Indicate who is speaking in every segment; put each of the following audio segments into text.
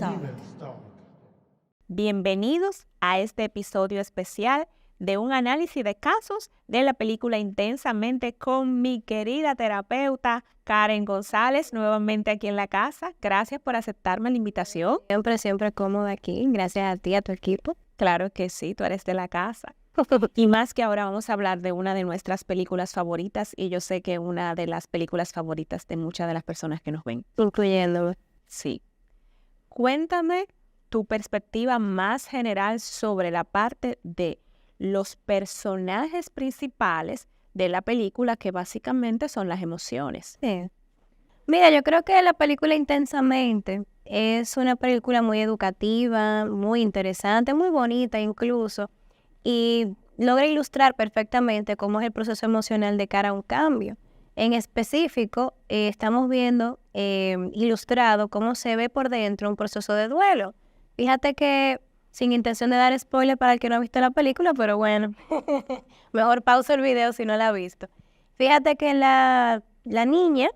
Speaker 1: Start.
Speaker 2: Bienvenidos a este episodio especial de un análisis de casos de la película Intensamente con mi querida terapeuta Karen González, nuevamente aquí en la casa. Gracias por aceptarme la invitación.
Speaker 1: Siempre cómoda aquí. Gracias a ti, a tu equipo.
Speaker 2: Claro que sí, tú eres de la casa. Y más que ahora vamos a hablar de una de nuestras películas favoritas y yo sé que una de las películas favoritas de muchas de las personas que nos ven.
Speaker 1: Incluyéndome.
Speaker 2: Sí. Cuéntame tu perspectiva más general sobre la parte de los personajes principales de la película, que básicamente son las emociones.
Speaker 1: Sí. Mira, yo creo que la película Intensamente es una película muy educativa, muy interesante, muy bonita incluso, y logra ilustrar perfectamente cómo es el proceso emocional de cara a un cambio. En específico, estamos viendo ilustrado cómo se ve por dentro un proceso de duelo. Fíjate que, sin intención de dar spoiler para el que no ha visto la película, pero bueno, mejor pausa el video si no la ha visto. Fíjate que la niña,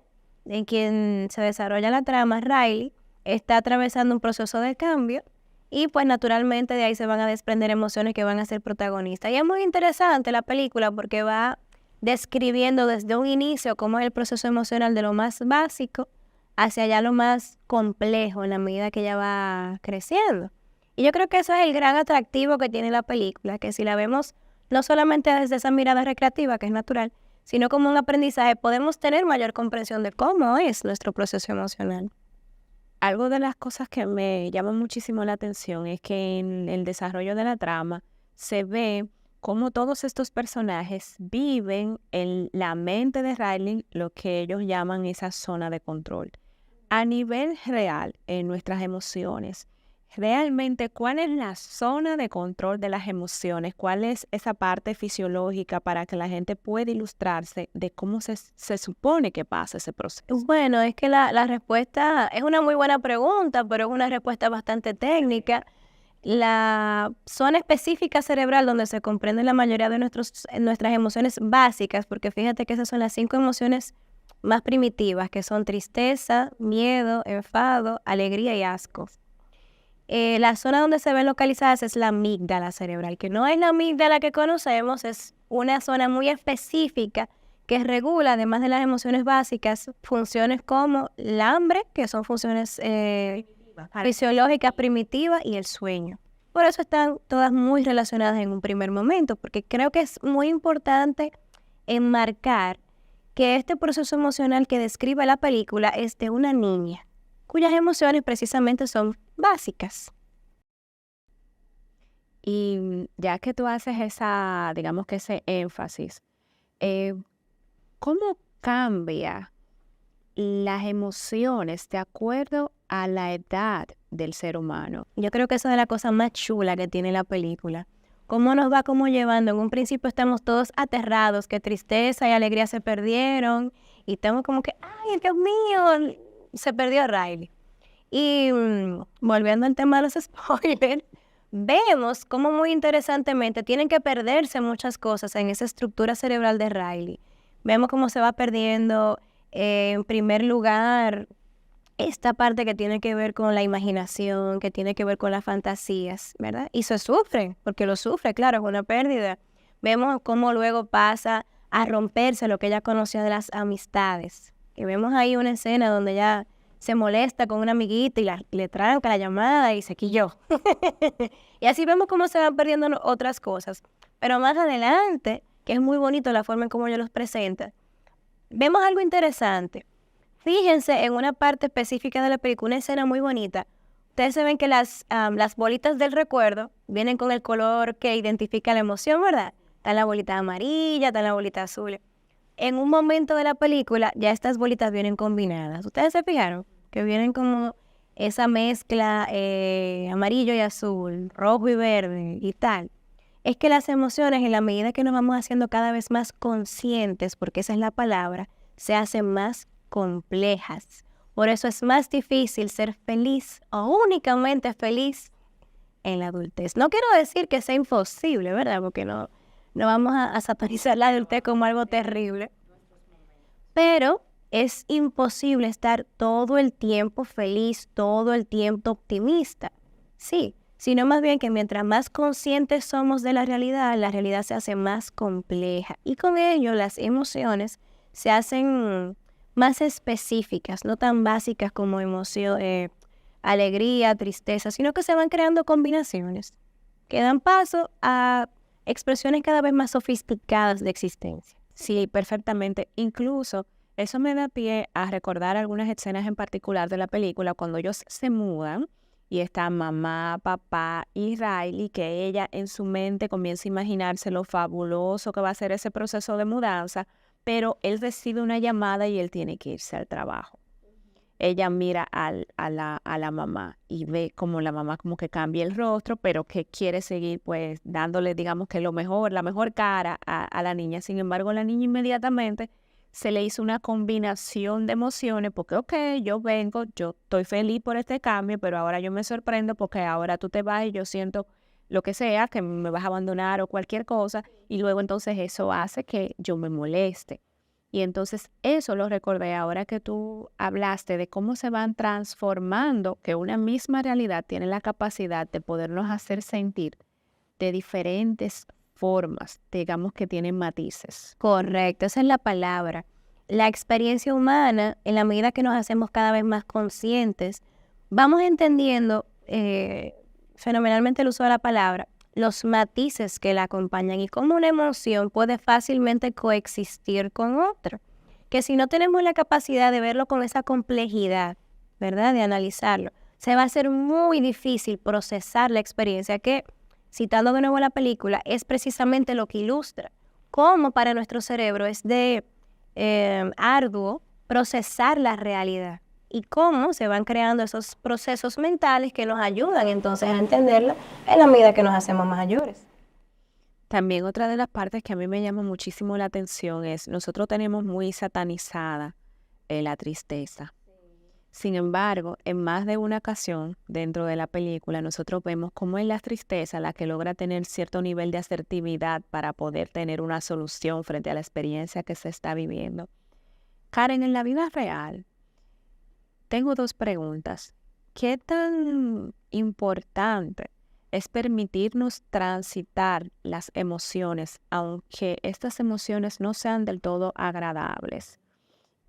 Speaker 1: en quien se desarrolla la trama, Riley, está atravesando un proceso de cambio y pues naturalmente de ahí se van a desprender emociones que van a ser protagonistas. Y es muy interesante la película porque va describiendo desde un inicio cómo es el proceso emocional de lo más básico hacia allá lo más complejo en la medida que ella va creciendo. Y yo creo que eso es el gran atractivo que tiene la película, que si la vemos no solamente desde esa mirada recreativa, que es natural, sino como un aprendizaje, podemos tener mayor comprensión de cómo es nuestro proceso emocional.
Speaker 2: Algo de las cosas que me llama muchísimo la atención es que en el desarrollo de la trama se ve cómo todos estos personajes viven en la mente de Riley lo que ellos llaman esa zona de control. A nivel real, en nuestras emociones, realmente, ¿cuál es la zona de control de las emociones? ¿Cuál es esa parte fisiológica para que la gente pueda ilustrarse de cómo se supone que pasa ese proceso?
Speaker 1: Bueno, es que la respuesta es una muy buena pregunta, pero es una respuesta bastante técnica. La zona específica cerebral donde se comprende la mayoría de nuestras emociones básicas, porque fíjate que esas son las 5 emociones más primitivas, que son tristeza, miedo, enfado, alegría y asco. La zona donde se ven localizadas es la amígdala cerebral, que no es la amígdala que conocemos, es una zona muy específica que regula, además de las emociones básicas, funciones como el hambre, que son funciones fisiológicas primitivas, y el sueño. Por eso están todas muy relacionadas en un primer momento, porque creo que es muy importante enmarcar que este proceso emocional que describe la película es de una niña, cuyas emociones precisamente son básicas.
Speaker 2: Y ya que tú haces esa, digamos que ese énfasis, ¿cómo cambia las emociones de acuerdo a la edad del ser humano?
Speaker 1: Yo creo que esa es la cosa más chula que tiene la película. Cómo nos va como llevando. En un principio estamos todos aterrados, que tristeza y alegría se perdieron. Y estamos como que, ¡ay, Dios mío! Se perdió Riley. Y volviendo al tema de los spoilers, vemos cómo muy interesantemente tienen que perderse muchas cosas en esa estructura cerebral de Riley. Vemos cómo se va perdiendo, en primer lugar, esta parte que tiene que ver con la imaginación, que tiene que ver con las fantasías, ¿verdad? Y se sufre, porque lo sufre, claro, es una pérdida. Vemos cómo luego pasa a romperse lo que ella conocía de las amistades. Y vemos ahí una escena donde ella se molesta con una amiguita y le tranca la llamada y se quilló. Y así vemos cómo se van perdiendo otras cosas. Pero más adelante, que es muy bonito la forma en cómo ella los presenta, vemos algo interesante. Fíjense en una parte específica de la película, una escena muy bonita. Ustedes se ven que las bolitas del recuerdo vienen con el color que identifica la emoción, ¿verdad? Está la bolita amarilla, está la bolita azul. En un momento de la película ya estas bolitas vienen combinadas. ¿Ustedes se fijaron? Que vienen como esa mezcla amarillo y azul, rojo y verde y tal. Es que las emociones, en la medida que nos vamos haciendo cada vez más conscientes, porque esa es la palabra, se hacen más complejas. Por eso es más difícil ser feliz o únicamente feliz en la adultez. No quiero decir que sea imposible, ¿verdad? Porque no vamos a satanizar la adultez como algo terrible. Pero es imposible estar todo el tiempo feliz, todo el tiempo optimista. Sí, sino más bien que mientras más conscientes somos de la realidad se hace más compleja y con ello las emociones se hacen más específicas, no tan básicas como emoción, alegría, tristeza, sino que se van creando combinaciones que dan paso a expresiones cada vez más sofisticadas de existencia.
Speaker 2: Sí, perfectamente. Incluso eso me da pie a recordar algunas escenas en particular de la película cuando ellos se mudan y está mamá, papá y Riley, que ella en su mente comienza a imaginarse lo fabuloso que va a ser ese proceso de mudanza, pero él recibe una llamada y él tiene que irse al trabajo. Ella mira a la mamá y ve como la mamá como que cambia el rostro, pero que quiere seguir pues dándole, digamos que lo mejor, la mejor cara a la niña. Sin embargo, la niña inmediatamente se le hizo una combinación de emociones porque, ok, yo vengo, yo estoy feliz por este cambio, pero ahora yo me sorprendo porque ahora tú te vas y yo siento lo que sea, que me vas a abandonar o cualquier cosa, y luego entonces eso hace que yo me moleste. Y entonces eso lo recordé ahora que tú hablaste de cómo se van transformando, que una misma realidad tiene la capacidad de podernos hacer sentir de diferentes formas, digamos que tienen matices.
Speaker 1: Correcto, esa es la palabra. La experiencia humana, en la medida que nos hacemos cada vez más conscientes, vamos entendiendo fenomenalmente el uso de la palabra, los matices que la acompañan y cómo una emoción puede fácilmente coexistir con otra. Que si no tenemos la capacidad de verlo con esa complejidad, ¿verdad? De analizarlo, se va a hacer muy difícil procesar la experiencia que, citando de nuevo la película, es precisamente lo que ilustra cómo para nuestro cerebro es de arduo procesar la realidad y cómo se van creando esos procesos mentales que nos ayudan entonces a entenderla en la medida que nos hacemos mayores.
Speaker 2: También otra de las partes que a mí me llama muchísimo la atención es, nosotros tenemos muy satanizada la tristeza. Sin embargo, en más de una ocasión dentro de la película, nosotros vemos cómo es la tristeza la que logra tener cierto nivel de asertividad para poder tener una solución frente a la experiencia que se está viviendo. Karen, en la vida real, tengo dos preguntas. ¿Qué tan importante es permitirnos transitar las emociones, aunque estas emociones no sean del todo agradables?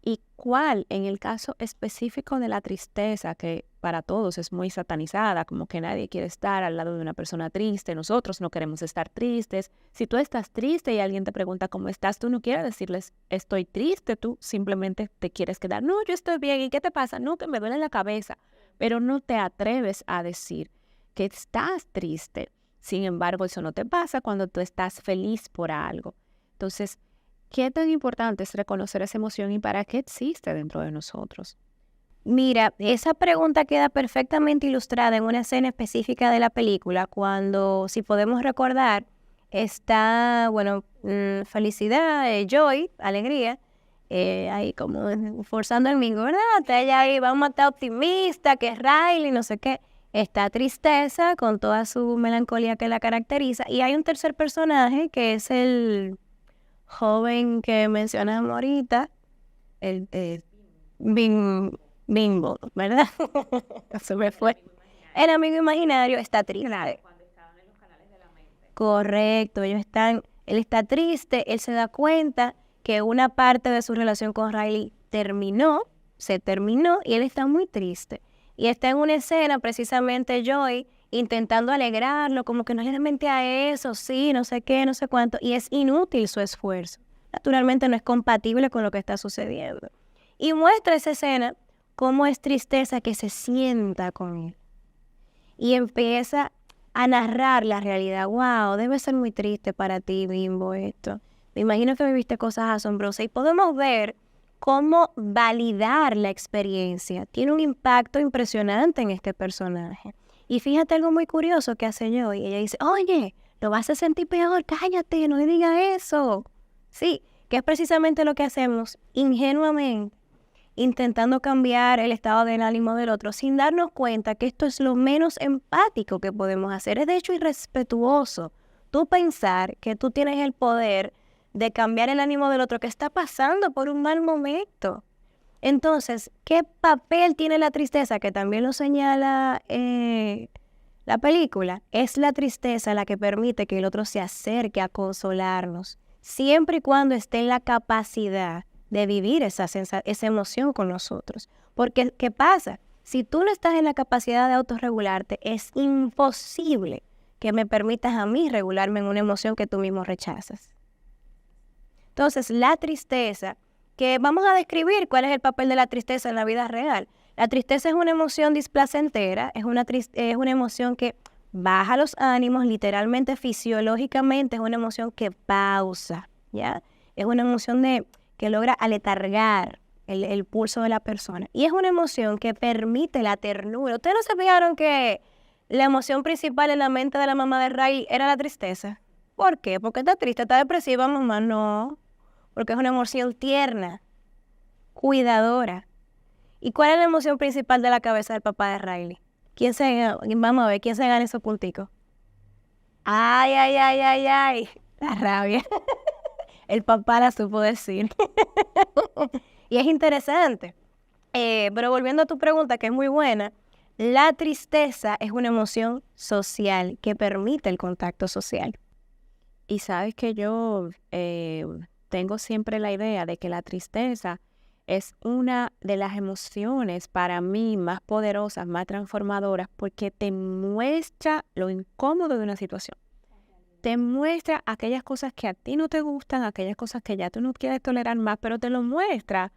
Speaker 2: ¿Y cuál, en el caso específico de la tristeza, que para todos es muy satanizada, como que nadie quiere estar al lado de una persona triste, nosotros no queremos estar tristes? Si tú estás triste y alguien te pregunta cómo estás, tú no quieres decirles estoy triste, tú simplemente te quieres quedar, no, yo estoy bien, ¿y qué te pasa? No, que me duele la cabeza, pero no te atreves a decir que estás triste. Sin embargo, eso no te pasa cuando tú estás feliz por algo. Entonces, ¿qué tan importante es reconocer esa emoción y para qué existe dentro de nosotros?
Speaker 1: Mira, esa pregunta queda perfectamente ilustrada en una escena específica de la película, cuando, si podemos recordar, está, bueno, felicidad, joy, alegría, ahí como forzando el mingo, ¿verdad? Está ella ahí, vamos a estar optimista, que es Riley, no sé qué. Está tristeza con toda su melancolía que la caracteriza. Y hay un tercer personaje que es el joven que mencionamos ahorita, el Bimbo, ¿verdad? Se me fue. El amigo imaginario está triste.
Speaker 2: Cuando estaban en los canales de la mente.
Speaker 1: Correcto, él está triste, él se da cuenta que una parte de su relación con Riley se terminó y él está muy triste. Y está en una escena precisamente Joy intentando alegrarlo, como que no le mente a eso, sí, no sé qué, no sé cuánto, y es inútil su esfuerzo. Naturalmente no es compatible con lo que está sucediendo. Y muestra esa escena cómo es tristeza que se sienta con él. Y empieza a narrar la realidad. Wow, debe ser muy triste para ti, Bimbo, esto. Me imagino que viviste cosas asombrosas. Y podemos ver cómo validar la experiencia tiene un impacto impresionante en este personaje. Y fíjate algo muy curioso que hace Joy. Ella dice, oye, lo vas a sentir peor, cállate, no le digas eso. Sí, que es precisamente lo que hacemos ingenuamente, intentando cambiar el estado del ánimo del otro, sin darnos cuenta que esto es lo menos empático que podemos hacer. Es de hecho irrespetuoso tú pensar que tú tienes el poder de cambiar el ánimo del otro que está pasando por un mal momento. Entonces, ¿qué papel tiene la tristeza? Que también lo señala la película. Es la tristeza la que permite que el otro se acerque a consolarnos, siempre y cuando esté en la capacidad de vivir esa emoción con nosotros. Porque, ¿qué pasa? Si tú no estás en la capacidad de autorregularte, es imposible que me permitas a mí regularme en una emoción que tú mismo rechazas. Entonces, la tristeza, que vamos a describir cuál es el papel de la tristeza en la vida real. La tristeza es una emoción displacentera, es una emoción que baja los ánimos, literalmente, fisiológicamente, es una emoción que pausa, ¿ya? Es una emoción que logra aletargar el pulso de la persona. Y es una emoción que permite la ternura. ¿Ustedes no se fijaron que la emoción principal en la mente de la mamá de Ray era la tristeza? ¿Por qué? ¿Porque está triste, está depresiva, mamá? No, porque es una emoción tierna, cuidadora. ¿Y cuál es la emoción principal de la cabeza del papá de Riley? Vamos a ver, ¿quién se gana esos punticos? Ay, ay, ay, ay, ay, la rabia. El papá la supo decir. Y es interesante. Pero volviendo a tu pregunta, que es muy buena, la tristeza es una emoción social que permite el contacto social.
Speaker 2: Y sabes que yo tengo siempre la idea de que la tristeza es una de las emociones para mí más poderosas, más transformadoras, porque te muestra lo incómodo de una situación. Te muestra aquellas cosas que a ti no te gustan, aquellas cosas que ya tú no quieres tolerar más, pero te lo muestra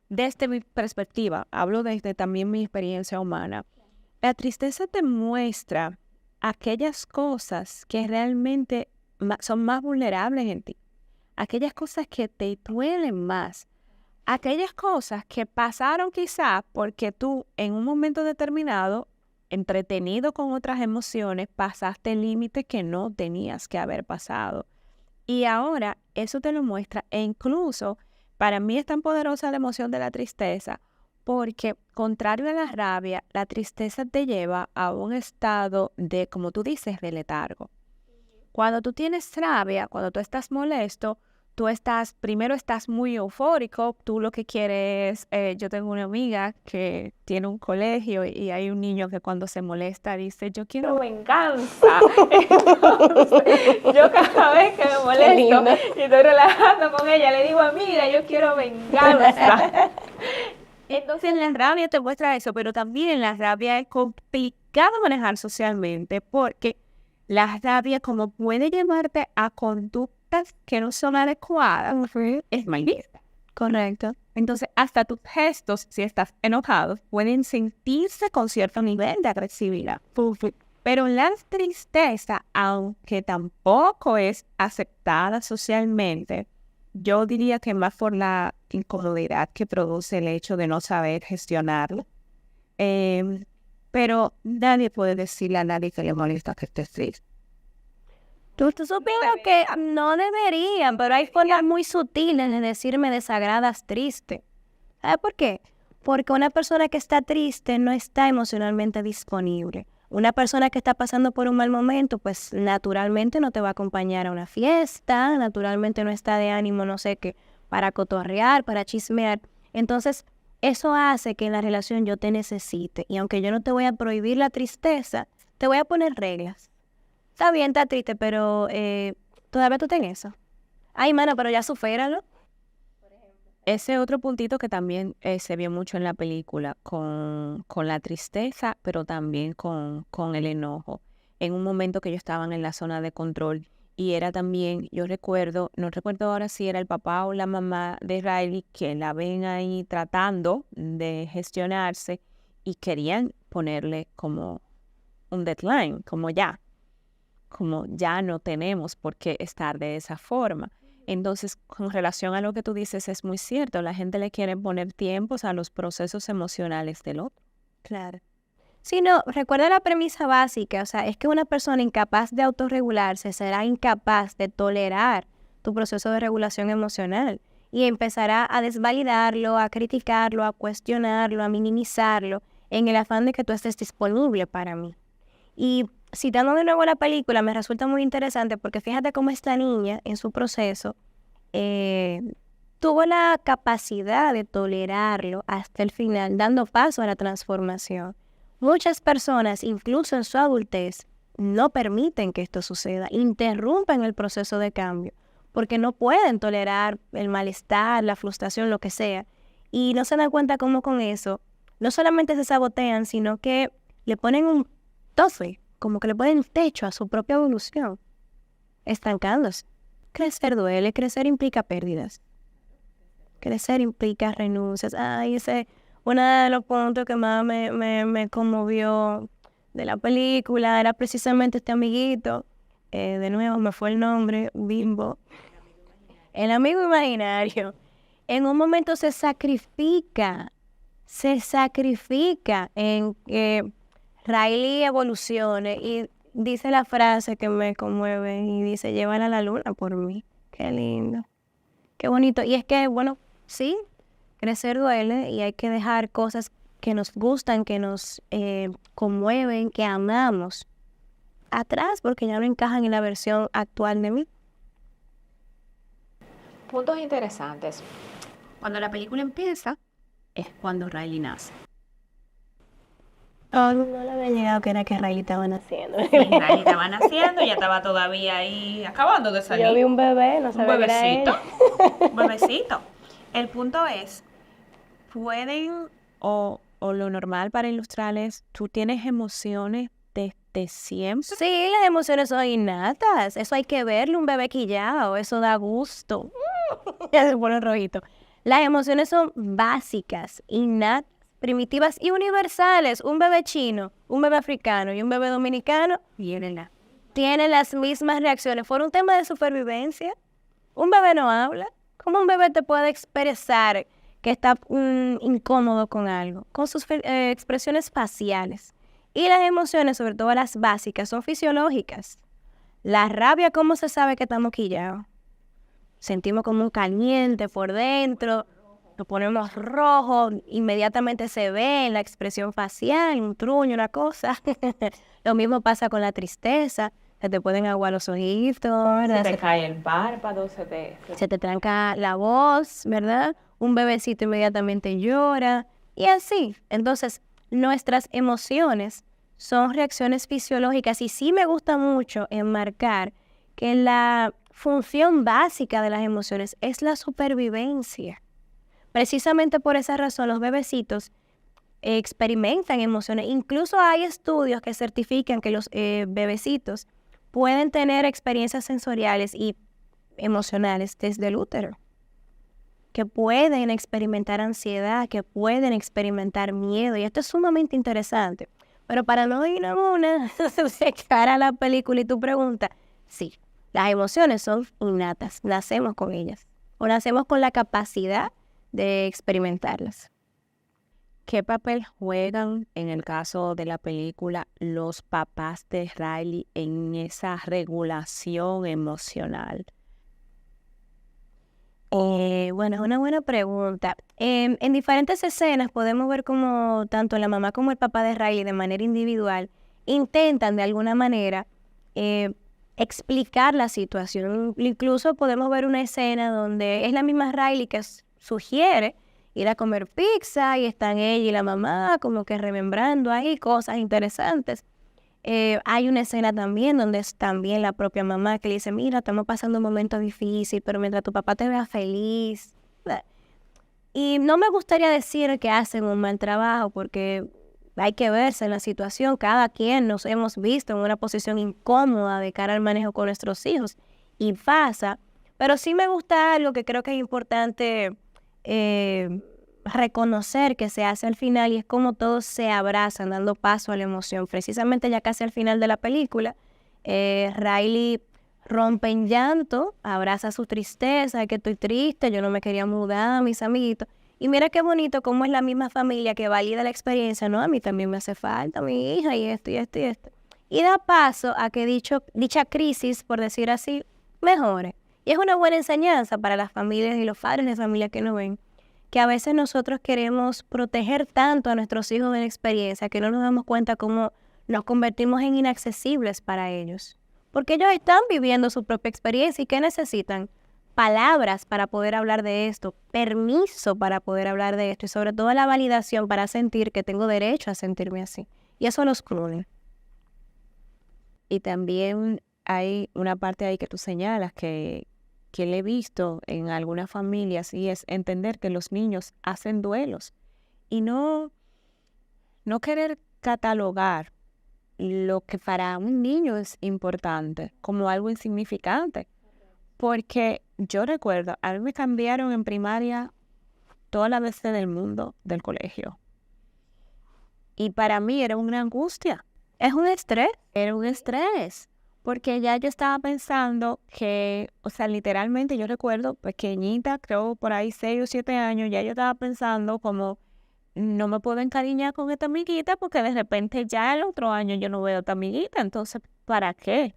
Speaker 2: desde mi perspectiva. Hablo desde también mi experiencia humana. La tristeza te muestra aquellas cosas que realmente son más vulnerables en ti, aquellas cosas que te duelen más, aquellas cosas que pasaron quizás porque tú en un momento determinado, entretenido con otras emociones, pasaste límites que no tenías que haber pasado. Y ahora eso te lo muestra, e incluso para mí es tan poderosa la emoción de la tristeza porque, contrario a la rabia, la tristeza te lleva a un estado de, como tú dices, de letargo. Cuando tú tienes rabia, cuando tú estás molesto, primero estás muy eufórico, tú lo que quieres, yo tengo una amiga que tiene un colegio y hay un niño que cuando se molesta dice, yo quiero venganza. Entonces, yo cada vez que me molesto y estoy relajando con ella, le digo, amiga, yo quiero venganza. Entonces la rabia te muestra eso, pero también la rabia es complicado manejar socialmente porque la rabia, como puede llevarte a conductas que no son adecuadas, es mal vista.
Speaker 1: Correcto.
Speaker 2: Entonces, hasta tus gestos, si estás enojado, pueden sentirse con cierto nivel de agresividad. Pero la tristeza, aunque tampoco es aceptada socialmente, yo diría que más por la incomodidad que produce el hecho de no saber gestionarlo. Pero nadie puede decirle a nadie que le molesta que estés triste.
Speaker 1: Tú supieras que no deberían, pero hay formas muy sutiles de decirme desagradas triste. ¿Sabes por qué? Porque una persona que está triste no está emocionalmente disponible. Una persona que está pasando por un mal momento, pues naturalmente no te va a acompañar a una fiesta, naturalmente no está de ánimo, no sé qué, para cotorrear, para chismear. Entonces, eso hace que en la relación yo te necesite. Y aunque yo no te voy a prohibir la tristeza, te voy a poner reglas. Está bien, está triste, pero todavía tú tenés eso. Ay, mano, pero ya supéralo.
Speaker 2: Ese otro puntito que también se vio mucho en la película con la tristeza, pero también con el enojo. En un momento que ellos estaban en la zona de control y era también, no recuerdo ahora si era el papá o la mamá de Riley que la ven ahí tratando de gestionarse y querían ponerle como un deadline, como ya no tenemos por qué estar de esa forma. Entonces, con relación a lo que tú dices, es muy cierto, la gente le quiere poner tiempos a los procesos emocionales del otro.
Speaker 1: Claro. Sí, no, recuerda la premisa básica, o sea, es que una persona incapaz de autorregularse será incapaz de tolerar tu proceso de regulación emocional y empezará a desvalidarlo, a criticarlo, a cuestionarlo, a minimizarlo en el afán de que tú estés disponible para mí. Y citando de nuevo la película, me resulta muy interesante porque fíjate cómo esta niña en su proceso tuvo la capacidad de tolerarlo hasta el final, dando paso a la transformación. Muchas personas, incluso en su adultez, no permiten que esto suceda, interrumpen el proceso de cambio, porque no pueden tolerar el malestar, la frustración, lo que sea, y no se dan cuenta cómo con eso no solamente se sabotean, sino que le ponen un tope, como que le ponen techo a su propia evolución, estancándose. Crecer duele, crecer implica pérdidas. Crecer implica renuncias. Ay, ese es uno de los puntos que más me conmovió de la película, era precisamente este amiguito. De nuevo, me fue el nombre, Bimbo. El amigo imaginario. En un momento se sacrifica en que Riley evolucione y dice la frase que me conmueve y dice, llévala a la luna por mí. Qué lindo, qué bonito. Y es que, bueno, sí, crecer duele y hay que dejar cosas que nos gustan, que nos conmueven, que amamos atrás porque ya no encajan en la versión actual de mí.
Speaker 2: Puntos interesantes. Cuando la película empieza, es cuando Riley nace.
Speaker 1: Oh, no le había llegado que era que Riley estaba naciendo.
Speaker 2: Sí, Riley estaba naciendo, ya estaba todavía ahí acabando de salir.
Speaker 1: Yo vi un bebé, no
Speaker 2: Un
Speaker 1: sabía que era
Speaker 2: bebecito.
Speaker 1: ella.
Speaker 2: Un bebecito. El punto es, pueden, o lo normal para ilustrarles, tú tienes emociones desde siempre.
Speaker 1: Sí, las emociones son innatas. Eso hay que verle, un bebé quillao. Eso da gusto. Ya se pone rojito. Las emociones son básicas, innatas, primitivas y universales. Un bebé chino, un bebé africano y un bebé dominicano tienen las mismas reacciones. Por un tema de supervivencia, un bebé no habla. ¿Cómo un bebé te puede expresar que está incómodo con algo? Con sus expresiones faciales. Y las emociones, sobre todo las básicas, son fisiológicas. La rabia, ¿cómo se sabe que estamos quillados? Sentimos como un caliente por dentro, nos ponemos rojos, inmediatamente se ve en la expresión facial, un truño, una cosa. Lo mismo pasa con la tristeza, se te pueden aguar los ojitos, ¿verdad?
Speaker 2: Se te cae el párpado, se
Speaker 1: te tranca la voz, ¿verdad? Un bebecito inmediatamente llora y así. Entonces, nuestras emociones son reacciones fisiológicas y sí me gusta mucho enmarcar que la función básica de las emociones es la supervivencia. Precisamente por esa razón los bebecitos experimentan emociones. Incluso hay estudios que certifican que los bebecitos pueden tener experiencias sensoriales y emocionales desde el útero, que pueden experimentar ansiedad, que pueden experimentar miedo, y esto es sumamente interesante. Pero para no ir a una, se cara la película y tú preguntas, sí, las emociones son innatas, nacemos con ellas, o nacemos con la capacidad de experimentarlas.
Speaker 2: ¿Qué papel juegan, en el caso de la película, los papás de Riley en esa regulación emocional?
Speaker 1: Bueno, es una buena pregunta. En diferentes escenas podemos ver cómo tanto la mamá como el papá de Riley de manera individual intentan de alguna manera explicar la situación. Incluso podemos ver una escena donde es la misma Riley que sugiere ir a comer pizza y están ella y la mamá como que remembrando ahí cosas interesantes. Hay una escena también donde es también la propia mamá que le dice, mira, estamos pasando un momento difícil, pero mientras tu papá te vea feliz. Y no me gustaría decir que hacen un mal trabajo porque hay que verse en la situación. Cada quien nos hemos visto en una posición incómoda de cara al manejo con nuestros hijos y pasa. Pero sí me gusta algo que creo que es importante reconocer que se hace al final y es como todos se abrazan dando paso a la emoción. Precisamente ya casi al final de la película, Riley rompe en llanto, abraza su tristeza, que estoy triste, yo no me quería mudar, mis amiguitos. Y mira qué bonito cómo es la misma familia que valida la experiencia, ¿no? A mí también me hace falta mi hija y esto y esto y esto. Y da paso a que dicha crisis, por decir así, mejore. Y es una buena enseñanza para las familias y los padres de familia que nos ven, que a veces nosotros queremos proteger tanto a nuestros hijos de la experiencia que no nos damos cuenta cómo nos convertimos en inaccesibles para ellos. Porque ellos están viviendo su propia experiencia y ¿qué necesitan? palabras para poder hablar de esto, permiso para poder hablar de esto y sobre todo la validación para sentir que tengo derecho a sentirme así. Y eso los excluye.
Speaker 2: Y también hay una parte ahí que tú señalas que le he visto en algunas familias y es entender que los niños hacen duelos y no querer catalogar lo que para un niño es importante como algo insignificante. Porque yo recuerdo, a mí me cambiaron en primaria toda la veces del mundo del colegio. Y para mí era una angustia.
Speaker 1: Es un estrés.
Speaker 2: Era un estrés. Porque ya yo estaba pensando que, o sea, literalmente yo recuerdo pequeñita, creo por ahí 6 o 7 años, ya yo estaba pensando como, no me puedo encariñar con esta amiguita porque de repente ya el otro año yo no veo a esta amiguita. Entonces, ¿para qué?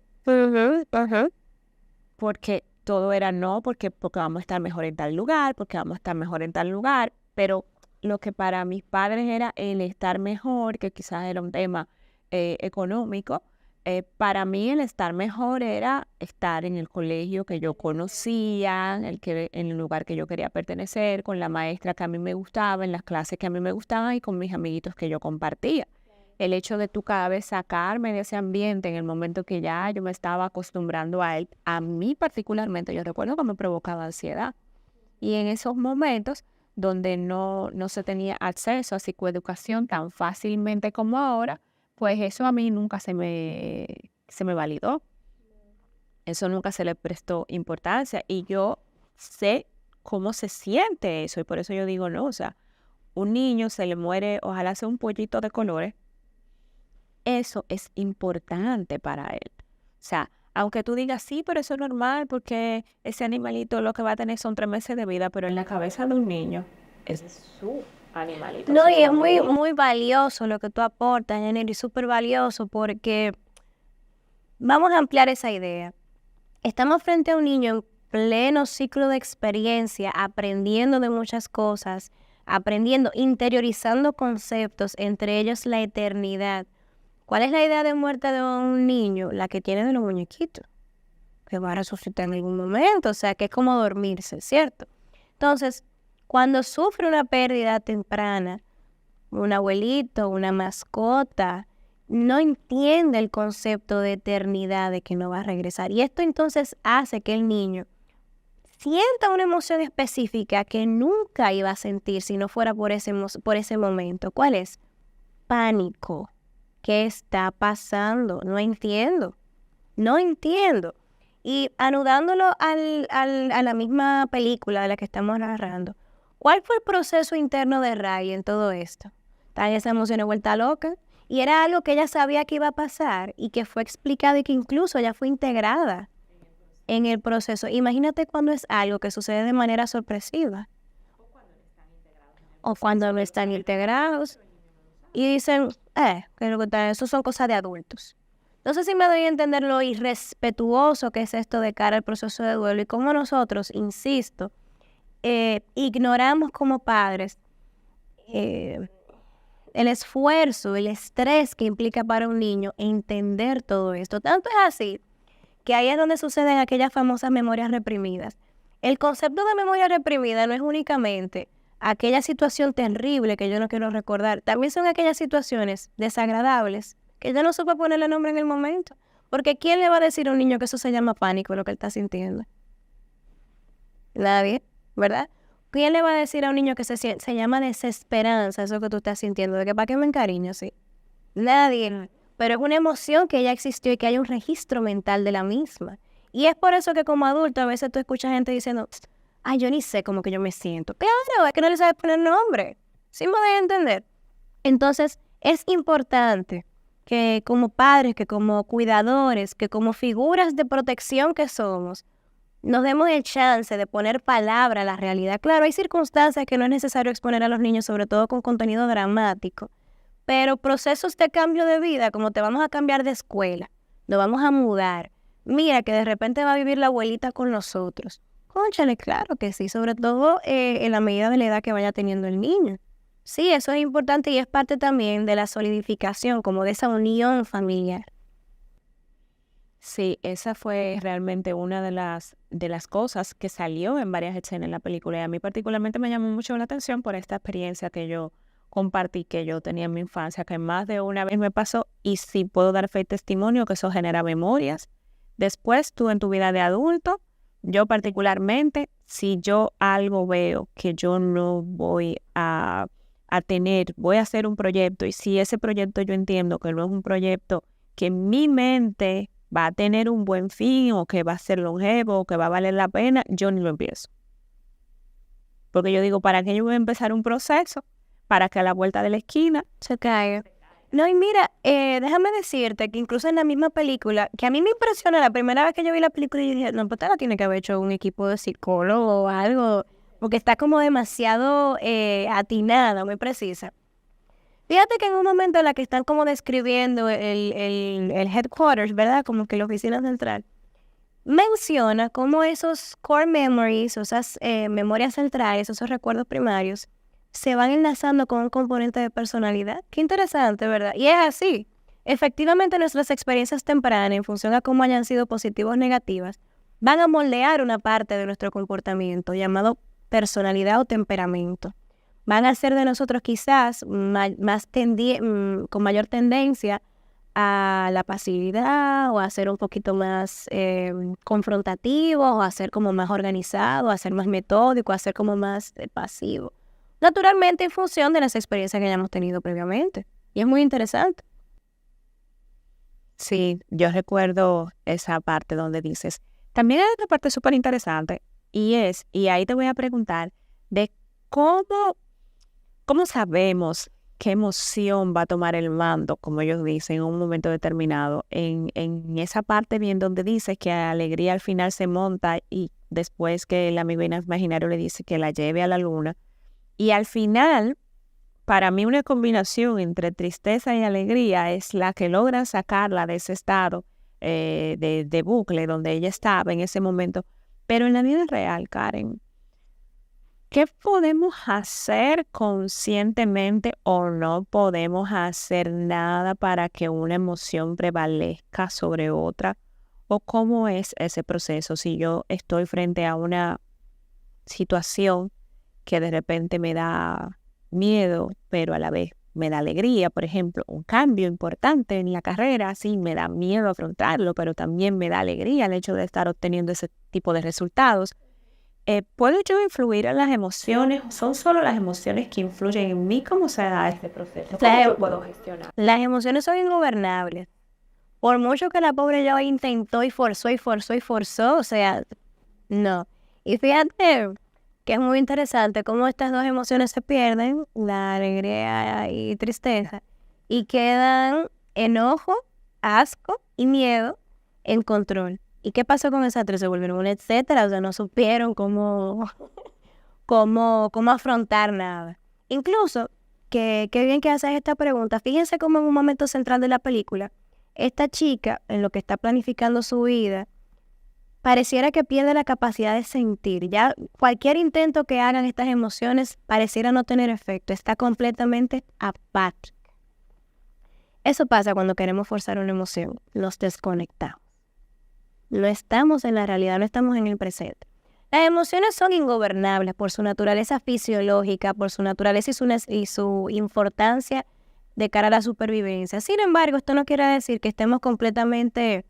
Speaker 2: Porque todo era no, porque vamos a estar mejor en tal lugar, porque vamos a estar mejor en tal lugar, pero lo que para mis padres era el estar mejor, que quizás era un tema económico, para mí el estar mejor era estar en el colegio que yo conocía, en el lugar que yo quería pertenecer, con la maestra que a mí me gustaba, en las clases que a mí me gustaban y con mis amiguitos que yo compartía. El hecho de tú cada vez sacarme de ese ambiente en el momento que ya yo me estaba acostumbrando a él, a mí particularmente, yo recuerdo que me provocaba ansiedad. Y en esos momentos donde no se tenía acceso a psicoeducación tan fácilmente como ahora, pues eso a mí nunca se me validó. Eso nunca se le prestó importancia. Y yo sé cómo se siente eso. Y por eso yo digo, no, o sea, un niño se le muere, ojalá sea un pollito de colores. Eso es importante para él. O sea, aunque tú digas, sí, pero eso es normal porque ese animalito lo que va a tener son 3 meses de vida, pero en la cabeza de un niño es su animalito.
Speaker 1: No, y es muy, muy valioso lo que tú aportas, Yanir, y súper valioso porque vamos a ampliar esa idea. Estamos frente a un niño en pleno ciclo de experiencia, aprendiendo de muchas cosas, aprendiendo, interiorizando conceptos, entre ellos la eternidad. ¿Cuál es la idea de muerte de un niño? La que tiene de los muñequitos, que va a resucitar en algún momento, o sea, que es como dormirse, ¿cierto? Entonces, cuando sufre una pérdida temprana, un abuelito, una mascota, no entiende el concepto de eternidad, de que no va a regresar. Y esto entonces hace que el niño sienta una emoción específica que nunca iba a sentir si no fuera por ese momento. ¿Cuál es? Pánico. ¿Qué está pasando? No entiendo. Y anudándolo a la misma película de la que estamos narrando, ¿cuál fue el proceso interno de Ray en todo esto? Está en esa emoción de vuelta loca y era algo que ella sabía que iba a pasar y que fue explicado y que incluso ya fue integrada en el proceso. Imagínate cuando es algo que sucede de manera sorpresiva. O cuando no están integrados. Y dicen, eso son cosas de adultos. No sé si me doy a entender lo irrespetuoso que es esto de cara al proceso de duelo y cómo nosotros, insisto, ignoramos como padres el esfuerzo, el estrés que implica para un niño entender todo esto. Tanto es así que ahí es donde suceden aquellas famosas memorias reprimidas. El concepto de memoria reprimida no es únicamente aquella situación terrible que yo no quiero recordar, también son aquellas situaciones desagradables que yo no supe ponerle nombre en el momento. Porque ¿quién le va a decir a un niño que eso se llama pánico, lo que él está sintiendo? Nadie, ¿verdad? ¿Quién le va a decir a un niño que se llama desesperanza, eso que tú estás sintiendo, de que para qué me encariño así? Nadie. Pero es una emoción que ya existió y que hay un registro mental de la misma. Y es por eso que como adulto a veces tú escuchas gente diciendo, ay, yo ni sé cómo que yo me siento. Claro, es que no le sabes poner nombre. ¿Sí me voy a entender? Entonces, es importante que como padres, que como cuidadores, que como figuras de protección que somos, nos demos el chance de poner palabra a la realidad. Claro, hay circunstancias que no es necesario exponer a los niños, sobre todo con contenido dramático, pero procesos de cambio de vida, como te vamos a cambiar de escuela, nos vamos a mudar, mira que de repente va a vivir la abuelita con nosotros. Cónchale, claro que sí, sobre todo en la medida de la edad que vaya teniendo el niño. Sí, eso es importante y es parte también de la solidificación, como de esa unión familiar.
Speaker 2: Sí, esa fue realmente una de las cosas que salió en varias escenas en la película. Y a mí particularmente me llamó mucho la atención por esta experiencia que yo compartí, que yo tenía en mi infancia, que más de una vez me pasó. Y sí puedo dar fe y testimonio que eso genera memorias. Después, tú en tu vida de adulto, yo particularmente, si yo algo veo que yo no voy a tener, voy a hacer un proyecto. Y si ese proyecto yo entiendo que no es un proyecto que en mi mente va a tener un buen fin o que va a ser longevo o que va a valer la pena, yo ni lo empiezo. Porque yo digo, ¿para qué yo voy a empezar un proceso? Para que a la vuelta de la esquina
Speaker 1: Se caiga. No, y mira, déjame decirte que incluso en la misma película, que a mí me impresiona la primera vez que yo vi la película, yo dije, no, pues esta la tiene que haber hecho un equipo de psicólogo o algo, porque está como demasiado atinada, muy precisa. Fíjate que en un momento en la que están como describiendo el headquarters, ¿verdad? Como que la oficina central, menciona cómo esos core memories, o esas memorias centrales, esos recuerdos primarios, se van enlazando con un componente de personalidad. Qué interesante, ¿verdad? Y es así. Efectivamente, nuestras experiencias tempranas, en función a cómo hayan sido positivas o negativas, van a moldear una parte de nuestro comportamiento llamado personalidad o temperamento. Van a ser de nosotros quizás con mayor tendencia a la pasividad o a ser un poquito más confrontativo o a ser como más organizado, a ser más metódico, a ser como más pasivo. Naturalmente en función de las experiencias que hayamos tenido previamente. Y es muy interesante.
Speaker 2: sí, yo recuerdo esa parte donde dices, también hay otra parte súper interesante y ahí te voy a preguntar de cómo sabemos qué emoción va a tomar el mando, como ellos dicen, en un momento determinado. En esa parte bien donde dice que alegría al final se monta y después que el amigo imaginario le dice que la lleve a la luna. Y al final, para mí una combinación entre tristeza y alegría es la que logra sacarla de ese estado de bucle donde ella estaba en ese momento. Pero en la vida real, Karen, ¿qué podemos hacer conscientemente o no podemos hacer nada para que una emoción prevalezca sobre otra? ¿O cómo es ese proceso si yo estoy frente a una situación que de repente me da miedo, pero a la vez me da alegría? Por ejemplo, un cambio importante en la carrera, sí, me da miedo afrontarlo, pero también me da alegría el hecho de estar obteniendo ese tipo de resultados. ¿Puedo yo influir en las emociones? ¿Son solo las emociones que influyen en mí? ¿Cómo se da este proceso? ¿Cómo
Speaker 1: Las,
Speaker 2: lo puedo gestionar?
Speaker 1: las emociones son ingobernables. Por mucho que la pobre ya intentó y forzó y forzó y forzó, o sea, no. Y fíjate que es muy interesante cómo estas dos emociones se pierden, la alegría y tristeza, y quedan enojo, asco y miedo en control. ¿Y qué pasó con esas tres? Se volvieron un etcétera, o sea, no supieron cómo afrontar nada. Incluso, qué bien que haces esta pregunta, fíjense cómo en un momento central de la película, esta chica, en lo que está planificando su vida, pareciera que pierde la capacidad de sentir. Ya cualquier intento que hagan estas emociones pareciera no tener efecto. Está completamente apática. Eso pasa cuando queremos forzar una emoción. Nos desconectamos. No estamos en la realidad, no estamos en el presente. Las emociones son ingobernables por su naturaleza fisiológica, por su naturaleza y su importancia de cara a la supervivencia. Sin embargo, esto no quiere decir que estemos completamente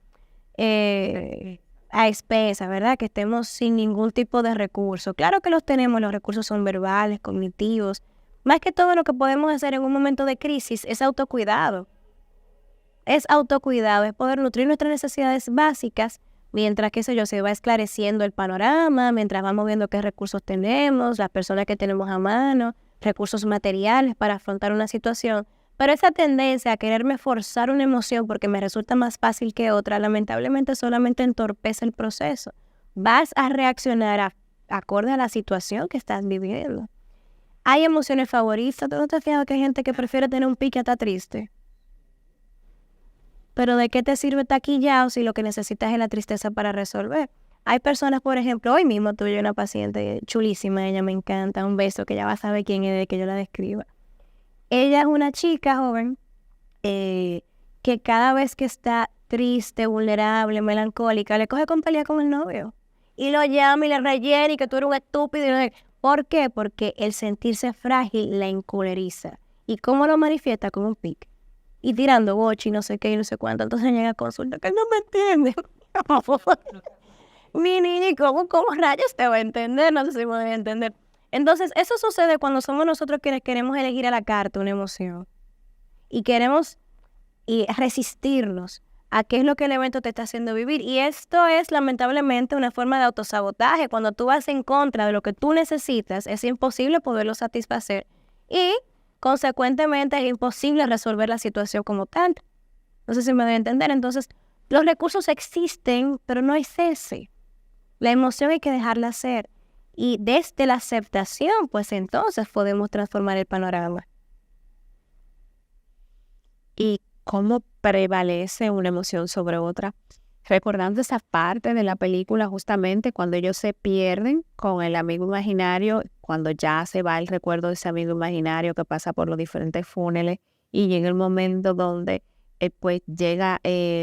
Speaker 1: a expensas, ¿verdad? Que estemos sin ningún tipo de recurso. Claro que los tenemos, los recursos son verbales, cognitivos. Más que todo lo que podemos hacer en un momento de crisis es autocuidado. Es autocuidado, es poder nutrir nuestras necesidades básicas mientras, qué sé yo, se va esclareciendo el panorama, mientras vamos viendo qué recursos tenemos, las personas que tenemos a mano, recursos materiales para afrontar una situación. Pero esa tendencia a quererme forzar una emoción porque me resulta más fácil que otra, lamentablemente solamente entorpece el proceso. Vas a reaccionar acorde a la situación que estás viviendo. Hay emociones favoritas. ¿Tú no te has fijado que hay gente que prefiere tener un pique a estar triste? Pero ¿de qué te sirve estar quillado si lo que necesitas es la tristeza para resolver? Hay personas, por ejemplo, hoy mismo tuve una paciente chulísima, ella me encanta, un beso, que ya va a saber quién es de que yo la describa. Ella es una chica joven que cada vez que está triste, vulnerable, melancólica, le coge con pelea con el novio. Y lo llama y le rellena y que tú eres un estúpido. ¿Por qué? Porque el sentirse frágil la encoleriza. ¿Y cómo lo manifiesta? Con un pic. Y tirando boche y no sé qué y no sé cuánto. Entonces llega a consulta que él no me entiende. Mi niña, ¿y cómo rayos te va a entender? No sé si me voy a entender. Entonces, eso sucede cuando somos nosotros quienes queremos elegir a la carta una emoción. Y queremos resistirnos a qué es lo que el evento te está haciendo vivir. Y esto es lamentablemente una forma de autosabotaje. Cuando tú vas en contra de lo que tú necesitas, es imposible poderlo satisfacer. Y, consecuentemente, es imposible resolver la situación como tal. No sé si me voy a entender. Entonces, los recursos existen, pero no hay cese. La emoción hay que dejarla ser. Y desde la aceptación, pues entonces podemos transformar el panorama.
Speaker 2: ¿Y cómo prevalece una emoción sobre otra? Recordando esa parte de la película justamente cuando ellos se pierden con el amigo imaginario, cuando ya se va el recuerdo de ese amigo imaginario que pasa por los diferentes túneles y llega el momento donde pues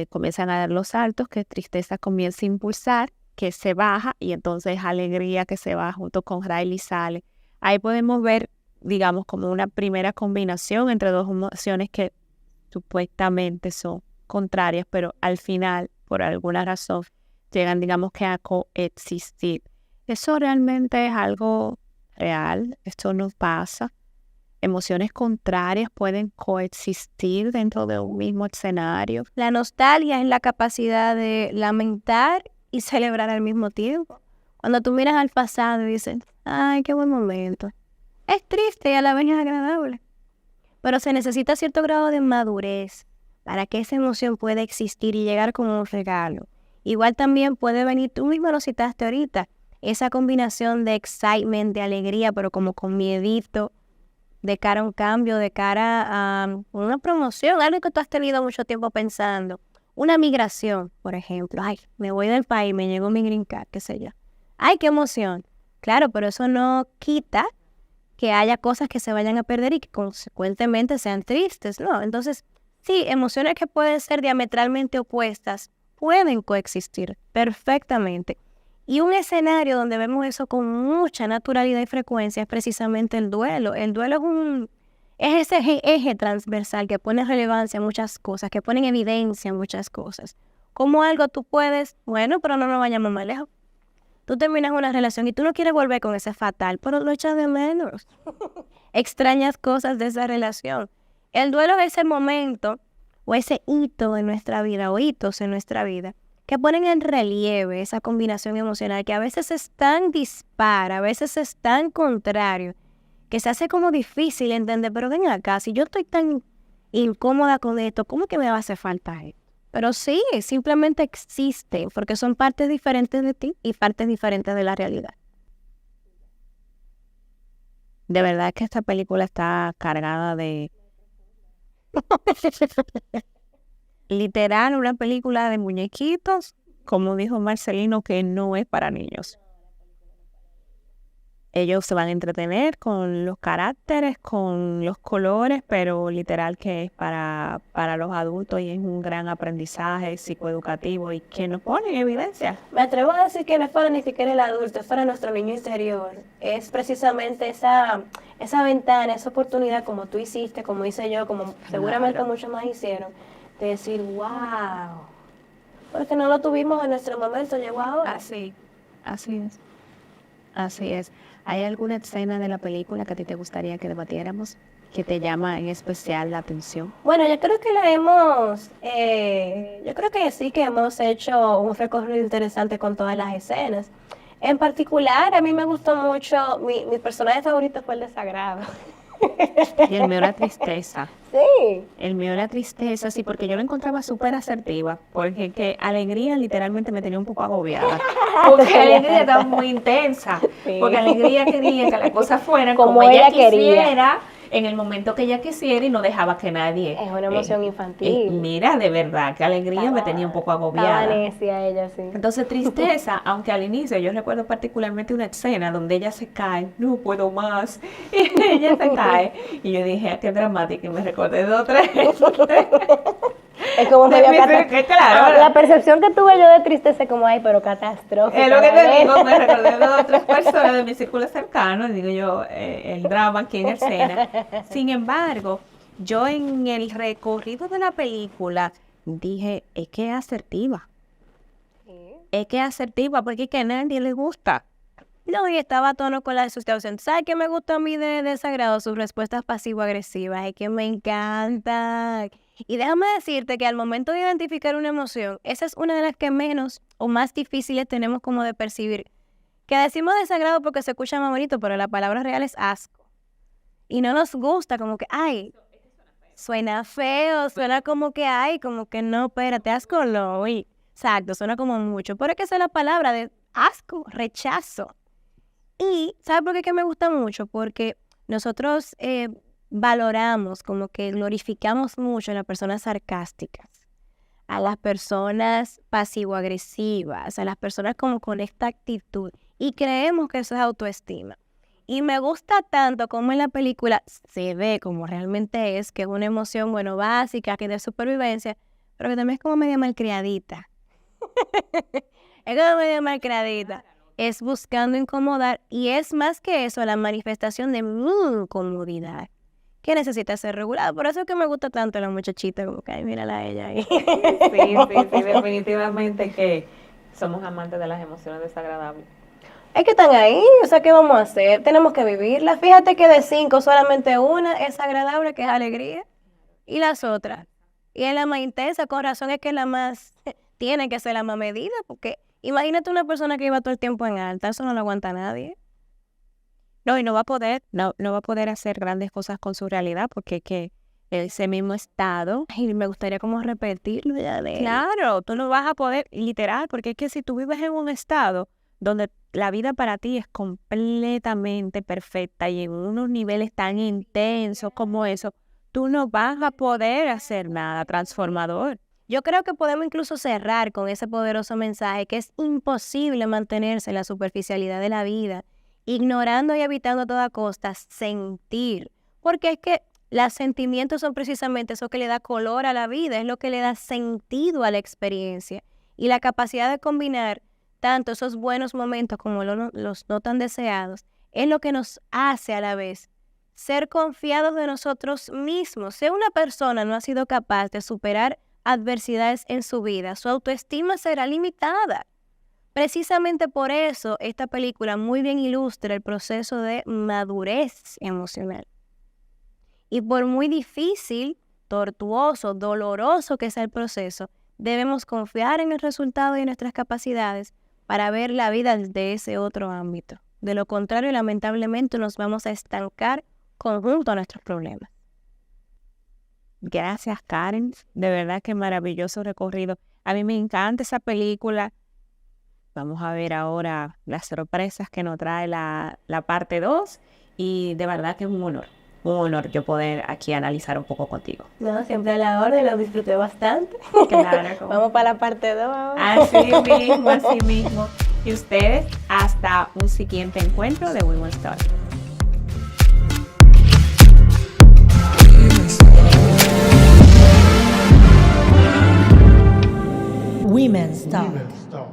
Speaker 2: comienzan a dar los saltos, que tristeza comienza a impulsar, que se baja y entonces alegría que se va junto con Riley sale. Ahí podemos ver, digamos, como una primera combinación entre dos emociones que supuestamente son contrarias, pero al final, por alguna razón, llegan, digamos que a coexistir. Eso realmente es algo real, esto no pasa. Emociones contrarias pueden coexistir dentro de un mismo escenario.
Speaker 1: La nostalgia es la capacidad de lamentar y celebrar al mismo tiempo. Cuando tú miras al pasado y dices, ay, qué buen momento. Es triste y a la vez es agradable. Pero se necesita cierto grado de madurez para que esa emoción pueda existir y llegar como un regalo. Igual también puede venir, tú mismo lo citaste ahorita, esa combinación de excitement, de alegría, pero como con miedito, de cara a un cambio, de cara a una promoción, algo que tú has tenido mucho tiempo pensando. Una migración, por ejemplo. Ay, me voy del país, me llegó mi green card, qué sé yo. Ay, qué emoción. Claro, pero eso no quita que haya cosas que se vayan a perder y que consecuentemente sean tristes, ¿no? Entonces, sí, emociones que pueden ser diametralmente opuestas pueden coexistir perfectamente. Y un escenario donde vemos eso con mucha naturalidad y frecuencia es precisamente el duelo. El duelo es ese eje transversal que pone relevancia a muchas cosas, que pone en evidencia muchas cosas. Como algo tú puedes, bueno, pero no nos vayamos más lejos. Tú terminas una relación y tú no quieres volver con ese fatal, pero lo echas de menos. Extrañas cosas de esa relación. El duelo es ese momento o ese hito en nuestra vida o hitos en nuestra vida que ponen en relieve esa combinación emocional que a veces es tan dispar, a veces es tan contrario, que se hace como difícil entender, pero ven acá, si yo estoy tan incómoda con esto, ¿cómo que me va a hacer falta esto? Pero sí, simplemente existen, porque son partes diferentes de ti y partes diferentes de la realidad.
Speaker 2: De verdad que esta película está cargada de... literal, una película de muñequitos, como dijo Marcelino, que no es para niños. Ellos se van a entretener con los caracteres, con los colores, pero literal que es para los adultos y es un gran aprendizaje psicoeducativo y que nos pone en evidencia.
Speaker 1: Me atrevo a decir que no es para ni siquiera el adulto, es para nuestro niño interior. Es precisamente esa ventana, esa oportunidad como tú hiciste, como hice yo, como seguramente muchos más hicieron, de decir, wow, porque no lo tuvimos en nuestro momento, llegó ahora.
Speaker 2: Así es. Así es. ¿Hay alguna escena de la película que a ti te gustaría que debatiéramos, que te llama en especial la atención?
Speaker 1: Bueno, yo creo que yo creo que sí que hemos hecho un recorrido interesante con todas las escenas. En particular, a mí me gustó mucho, mi personaje favorito fue el desagrado.
Speaker 2: Y el mío era tristeza.
Speaker 1: Sí.
Speaker 2: El mío era tristeza, sí, porque yo lo encontraba súper asertiva, porque que alegría literalmente me tenía un poco agobiada. Porque alegría estaba muy intensa,
Speaker 1: Sí.
Speaker 2: porque alegría quería que las cosas fueran
Speaker 1: Como
Speaker 2: como ella
Speaker 1: ella quería.
Speaker 2: quisiera, en el momento que ella quisiera y no dejaba que nadie...
Speaker 1: Es una emoción infantil.
Speaker 2: Mira, de verdad, que alegría me tenía un poco
Speaker 1: Estaba
Speaker 2: agobiada.
Speaker 1: necia ella, sí.
Speaker 2: Entonces, tristeza, aunque al inicio yo recuerdo particularmente una escena donde ella se cae, no puedo más, y ella se cae, y yo dije, qué dramática, y me recordé de otra.
Speaker 1: Es como medio
Speaker 3: que claro.
Speaker 1: La percepción que tuve yo de tristeza es como, ay, pero catastrófica.
Speaker 3: Es lo que te digo, me recordé de otras personas de mi círculo cercano, digo yo, el drama aquí en escena. Sin embargo, yo en el recorrido de la película dije, es que es asertiva. Es que es asertiva porque es que a nadie le gusta.
Speaker 1: No, y estaba a tono con la de sus ausentes. ¿Sabes qué me gustó a mí de Desagrado? Sus respuestas pasivo-agresivas. Es que me encantan. Y déjame decirte que al momento de identificar una emoción, esa es una de las que menos o más difíciles tenemos como de percibir. Que decimos desagrado porque se escucha más bonito, pero la palabra real es asco. Y no nos gusta, como que, ay, suena feo, suena como que, ay, como que no, espérate, asco no. Uy, exacto, suena como mucho. Pero es que esa es la palabra de asco, rechazo. Y, ¿sabes por qué que me gusta mucho? Porque nosotros valoramos, como que glorificamos mucho a las personas sarcásticas, a las personas pasivo-agresivas, a las personas como con esta actitud. Y creemos que eso es autoestima. Y me gusta tanto como en la película se ve como realmente es, que es una emoción, bueno, básica, que es de supervivencia, pero que también es como media malcriadita. Es como media malcriadita. Es buscando incomodar y es más que eso, la manifestación de comodidad que necesita ser regulada. Por eso es que me gusta tanto la muchachita, como que, ay, mírala a ella ahí.
Speaker 3: Sí, definitivamente que somos amantes de las emociones desagradables.
Speaker 1: Es que están ahí, o sea, ¿qué vamos a hacer? Tenemos que vivirlas. Fíjate que de 5 solamente una es agradable, que es alegría, y las otras. Y es la más intensa, con razón es que es la más, tiene que ser la más medida, porque imagínate una persona que iba todo el tiempo en alta, eso no lo aguanta nadie.
Speaker 2: No, y no va a poder hacer grandes cosas con su realidad, porque es que ese mismo estado,
Speaker 1: Y me gustaría como repetirlo ya de
Speaker 2: claro, tú no vas a poder, literal, porque es que si tú vives en un estado donde la vida para ti es completamente perfecta y en unos niveles tan intensos como eso, tú no vas a poder hacer nada transformador.
Speaker 1: Yo creo que podemos incluso cerrar con ese poderoso mensaje que es imposible mantenerse en la superficialidad de la vida, ignorando y evitando a toda costa sentir, porque es que los sentimientos son precisamente eso que le da color a la vida, es lo que le da sentido a la experiencia y la capacidad de combinar tanto esos buenos momentos como los no tan deseados, es lo que nos hace a la vez ser confiados de nosotros mismos. Si una persona no ha sido capaz de superar adversidades en su vida, su autoestima será limitada. Precisamente por eso esta película muy bien ilustra el proceso de madurez emocional. Y por muy difícil, tortuoso, doloroso que sea el proceso, debemos confiar en el resultado y en nuestras capacidades para ver la vida desde ese otro ámbito. De lo contrario, lamentablemente, nos vamos a estancar conjunto a nuestros problemas.
Speaker 2: Gracias, Karen. De verdad que maravilloso recorrido. A mí me encanta esa película. Vamos a ver ahora las sorpresas que nos trae la parte 2. Y de verdad que es un honor yo poder aquí analizar un poco contigo.
Speaker 1: No, siempre a la orden, lo disfruté bastante.
Speaker 2: Claro.
Speaker 1: Vamos para la parte 2 ahora.
Speaker 3: Así mismo. Y ustedes, hasta un siguiente encuentro de Women's Talk.
Speaker 4: Women's Talk.